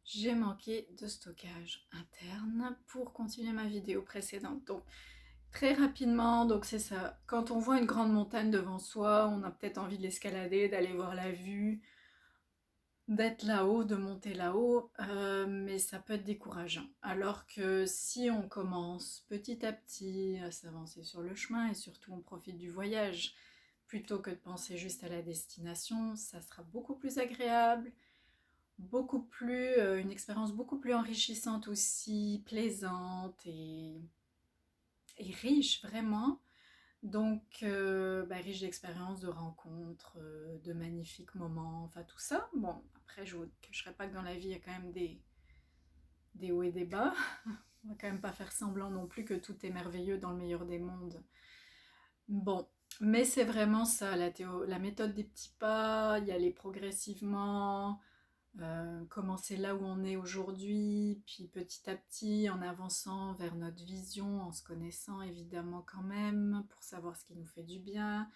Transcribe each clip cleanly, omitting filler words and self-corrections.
j'ai manqué de stockage interne pour continuer ma vidéo précédente. Donc très rapidement, donc c'est ça. Quand on voit une grande montagne devant soi, on a peut-être envie de l'escalader, d'aller voir la vue, d'être là-haut, de monter là-haut, mais ça peut être décourageant. Alors que si on commence petit à petit à s'avancer sur le chemin et surtout on profite du voyage, plutôt que de penser juste à la destination, ça sera beaucoup plus agréable, beaucoup plus, une expérience beaucoup plus enrichissante aussi, plaisante et riche vraiment. Donc, riche d'expériences, de rencontres, de magnifiques moments, enfin tout ça. Bon, après, je ne vous cacherai pas que dans la vie, il y a quand même des hauts et des bas. On va quand même pas faire semblant non plus que tout est merveilleux dans le meilleur des mondes. Bon, mais c'est vraiment ça, la méthode des petits pas, y aller progressivement, commencer là où on est aujourd'hui, puis petit à petit en avançant vers notre vision, en se connaissant évidemment quand même, pour savoir ce qui nous fait du bien,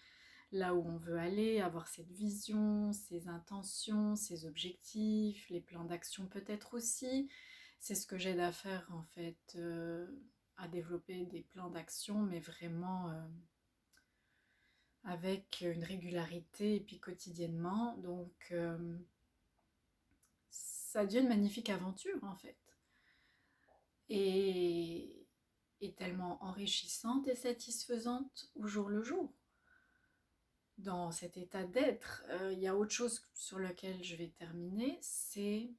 là où on veut aller, avoir cette vision, ses intentions, ses objectifs, les plans d'action peut-être aussi. C'est ce que j'aide à faire en fait, à développer des plans d'action, mais vraiment avec une régularité et puis quotidiennement. Donc ça devient une magnifique aventure en fait. Et, et tellement enrichissante et satisfaisante au jour le jour. Dans cet état d'être, il y a autre chose sur lequel je vais terminer, c'est,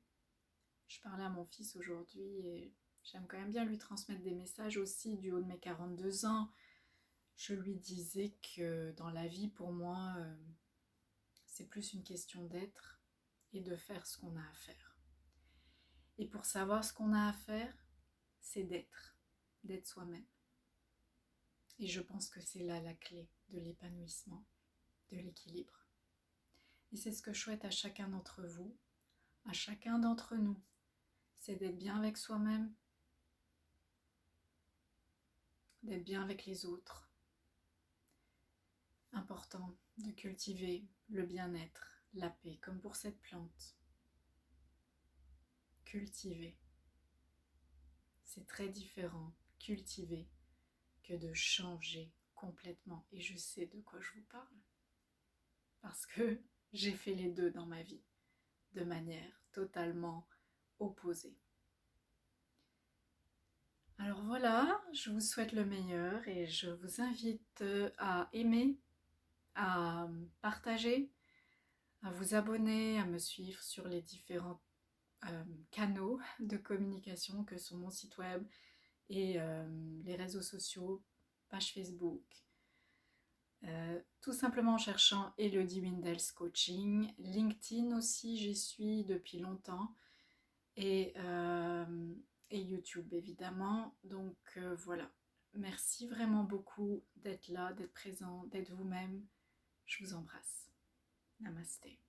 je parlais à mon fils aujourd'hui et j'aime quand même bien lui transmettre des messages aussi du haut de mes 42 ans. Je lui disais que dans la vie, pour moi, c'est plus une question d'être et de faire ce qu'on a à faire. Et pour savoir ce qu'on a à faire, c'est d'être soi-même. Et je pense que c'est là la clé de l'épanouissement, de l'équilibre. Et c'est ce que je souhaite à chacun d'entre vous, à chacun d'entre nous. C'est d'être bien avec soi-même, d'être bien avec les autres. Important de cultiver le bien-être, la paix, comme pour cette plante. Cultiver. C'est très différent, cultiver, que de changer complètement. Et je sais de quoi je vous parle. Parce que j'ai fait les deux dans ma vie, de manière totalement opposée. Alors voilà, je vous souhaite le meilleur et je vous invite à aimer, à partager, à vous abonner, à me suivre sur les différents canaux de communication que sont mon site web et les réseaux sociaux, page Facebook. Tout simplement en cherchant Elodie Windels Coaching. LinkedIn aussi, j'y suis depuis longtemps. Et, et YouTube évidemment. Donc voilà. Merci vraiment beaucoup d'être là, d'être présent, d'être vous-même. Je vous embrasse. Namasté.